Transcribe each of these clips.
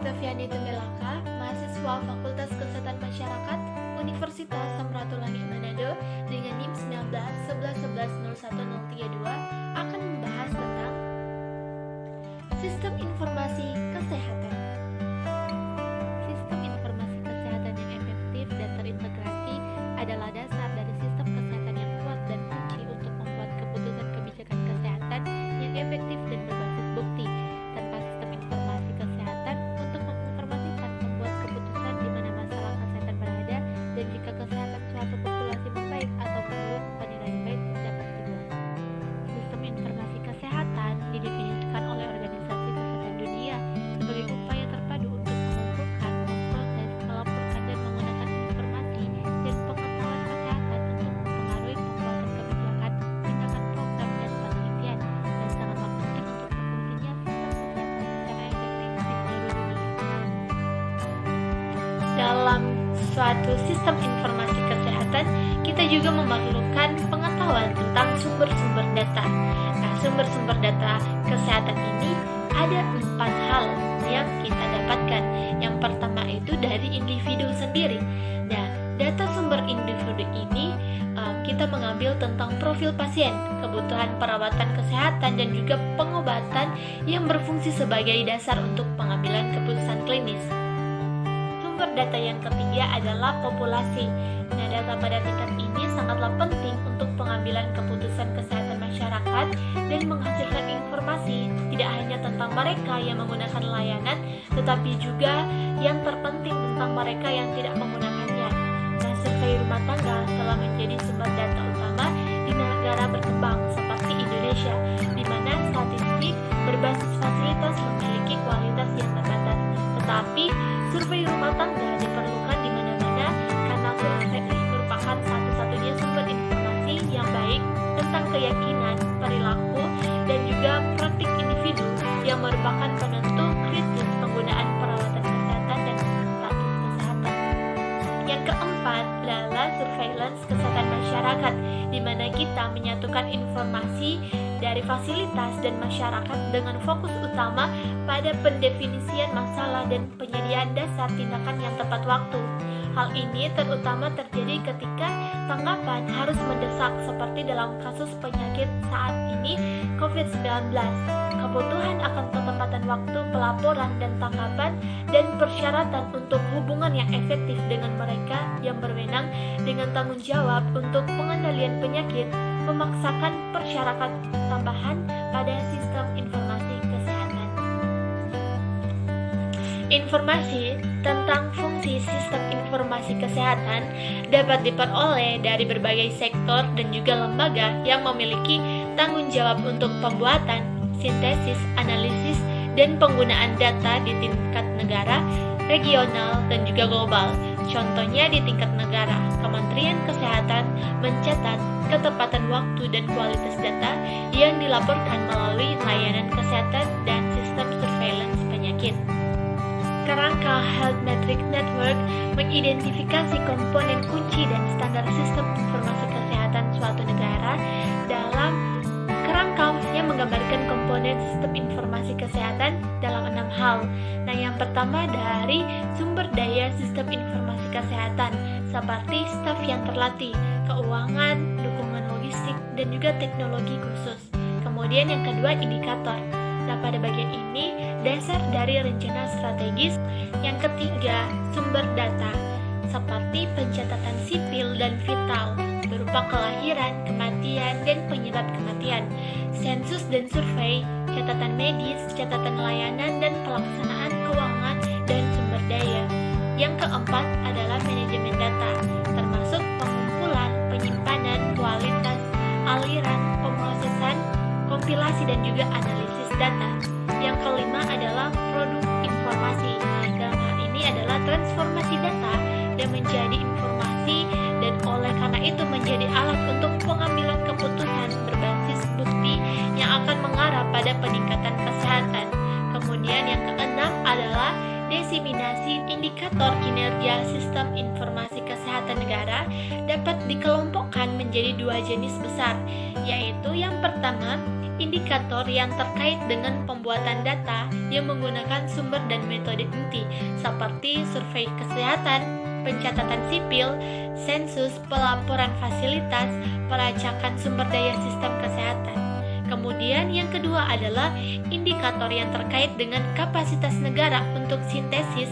Oktaviani Tembelaka, mahasiswa Fakultas Kesehatan Masyarakat Universitas Samratulangi Manado dengan NIM 19 11 11 01 032 akan membahas tentang Sistem Informasi Kesehatan. Sistem informasi kesehatan yang efektif dan terintegrasi adalah dasar dari sistem kesehatan yang kuat dan kunci untuk membuat keputusan kebijakan kesehatan yang efektif dan berbasis bukti. Tanpa sistem informasi kesehatan untuk menginformasikan membuat keputusan di mana masalah kesehatan berada dan jika kesehatan suatu populasi membaik atau menurun, penilaian baik dapat dibuat. Sistem informasi kesehatan didefinisikan oleh Organisasi Kesehatan Dunia sebagai upaya terpadu untuk mengumpulkan, memproses, melaporkan dan menggunakan informasi dan pengetahuan kesehatan untuk mempengaruhi pembuatan kebijakan, tindakan program dan penelitian, dan sangatlah penting untuk berfungsinya sistem kesehatan secara efektif di seluruh dunia. Dalam suatu sistem informasi kesehatan, kita juga memerlukan pengetahuan tentang sumber-sumber data. Nah, sumber-sumber data kesehatan ini ada 4 hal yang kita dapatkan. Yang pertama itu dari individu sendiri. Nah, data sumber individu ini kita mengambil tentang profil pasien, kebutuhan perawatan kesehatan dan juga pengobatan yang berfungsi sebagai dasar untuk pengambilan keputusan klinis. Sumber data yang ketiga adalah populasi. Nah, data pada tingkat ini sangatlah penting untuk pengambilan keputusan kesehatan masyarakat dan menghasilkan informasi tidak hanya tentang mereka yang menggunakan layanan, tetapi juga yang terpenting tentang mereka yang tidak menggunakannya. Nah, survei rumah tangga telah menjadi sumber data utama di negara berkembang seperti Indonesia, di mana statistik berbasis fasilitas memiliki kualitas yang terbatas. Tetapi survei rumah tangga diperlukan di mana-mana karena survei merupakan satu-satunya sumber informasi yang baik tentang keyakinan, perilaku, dan juga praktik individu yang merupakan penentu kritis penggunaan perawatan kesehatan dan status kesehatan. Yang keempat adalah surveillance kesehatan masyarakat, di mana kita menyatukan informasi dari fasilitas dan masyarakat dengan fokus utama pada pendefinisian masalah dan penyediaan dasar tindakan yang tepat waktu. Hal ini terutama terjadi ketika tanggapan harus mendesak seperti dalam kasus penyakit saat ini COVID-19. Kebutuhan akan ketepatan waktu pelaporan dan tanggapan dan persyaratan untuk hubungan yang efektif dengan mereka yang berwenang dengan tanggung jawab untuk pengendalian penyakit memaksakan persyaratan tambahan pada sistem informasi kesehatan. Informasi tentang fungsi sistem informasi kesehatan dapat diperoleh dari berbagai sektor dan juga lembaga yang memiliki tanggung jawab untuk pembuatan, sintesis, analisis, dan penggunaan data di tingkat negara, regional, dan juga global. Contohnya di tingkat negara, Kementerian Kesehatan mencatat ketepatan waktu dan kualitas data yang dilaporkan melalui layanan kesehatan dan sistem surveillance penyakit. Kerangka Health Metric Network mengidentifikasi komponen kunci dan standar sistem informasi kesehatan suatu negara dalam kerangka yang menggambarkan komponen sistem informasi kesehatan dalam 6 hal. Nah, yang pertama dari sumber daya sistem informasi kesehatan seperti staf yang terlatih, keuangan, dukungan logistik, dan juga teknologi khusus. Kemudian yang kedua indikator. Nah, pada bagian ini dasar dari rencana strategis. Yang ketiga sumber data seperti pencatatan sipil dan vital berupa kelahiran, kematian, dan penyebab kematian, sensus dan survei, catatan medis, catatan layanan, dan pelaksanaan keuangan dan sumber daya. Yang keempat adalah manajemen data, termasuk pengumpulan, penyimpanan, kualitas, aliran, pemrosesan, kompilasi, dan juga analisis data. Yang kelima adalah produk informasi. Dalam hal ini adalah transformasi data dan menjadi informasi dan oleh karena itu menjadi alat untuk pengambilan keputusan berbasis bukti yang akan mengarah pada peningkatan kesehatan. Kemudian yang keenam adalah diseminasi indikator kinerja sistem informasi kesehatan negara dapat dikelompokkan menjadi 2 jenis besar, yaitu yang pertama indikator yang terkait dengan pembuatan data yang menggunakan sumber dan metode inti seperti survei kesehatan, pencatatan sipil, sensus, pelaporan fasilitas, pelacakan sumber daya sistem kesehatan. Kemudian yang kedua adalah indikator yang terkait dengan kapasitas negara untuk sintesis,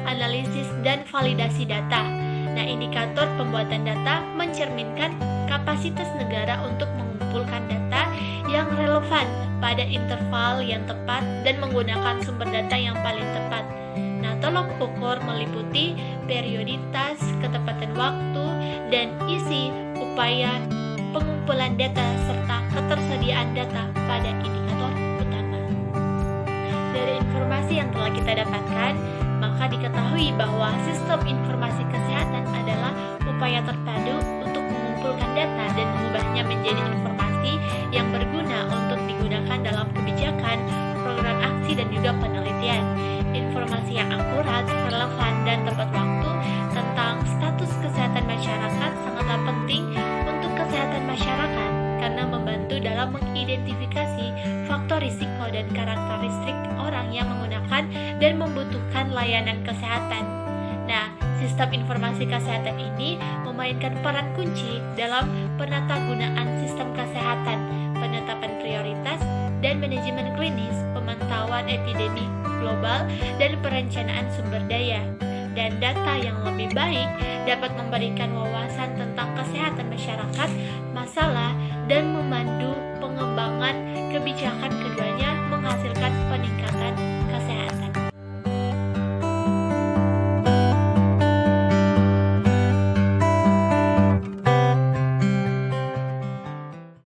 analisis, dan validasi data. Nah, indikator pembuatan data mencerminkan kapasitas negara untuk mengumpulkan data yang relevan pada interval yang tepat dan menggunakan sumber data yang paling tepat. Nah, tolok ukur meliputi perioditas, ketepatan waktu, dan isi upaya pengumpulan data serta ketersediaan data pada indikator utama. Dari informasi yang telah kita dapatkan, maka diketahui bahwa sistem informasi kesehatan adalah upaya terpadu untuk mengumpulkan data dan mengubahnya menjadi informasi yang berguna untuk digunakan dalam kebijakan, program aksi, dan juga penelitian. Informasi yang akurat, relevan, dan tepat waktu tentang status kesehatan masyarakat sangatlah penting untuk kesehatan masyarakat karena membantu dalam mengidentifikasi faktor risiko dan karakteristik orang yang menggunakan dan membutuhkan layanan kesehatan. Nah, sistem informasi kesehatan ini memainkan peran kunci dalam penatagunaan sistem kesehatan, penetapan prioritas, dan manajemen klinis, pemantauan epidemi global, dan perencanaan sumber daya. Dan data yang lebih baik dapat memberikan wawasan tentang kesehatan masyarakat, masalah, dan memandu pengembangan kebijakan keduanya menghasilkan peningkatan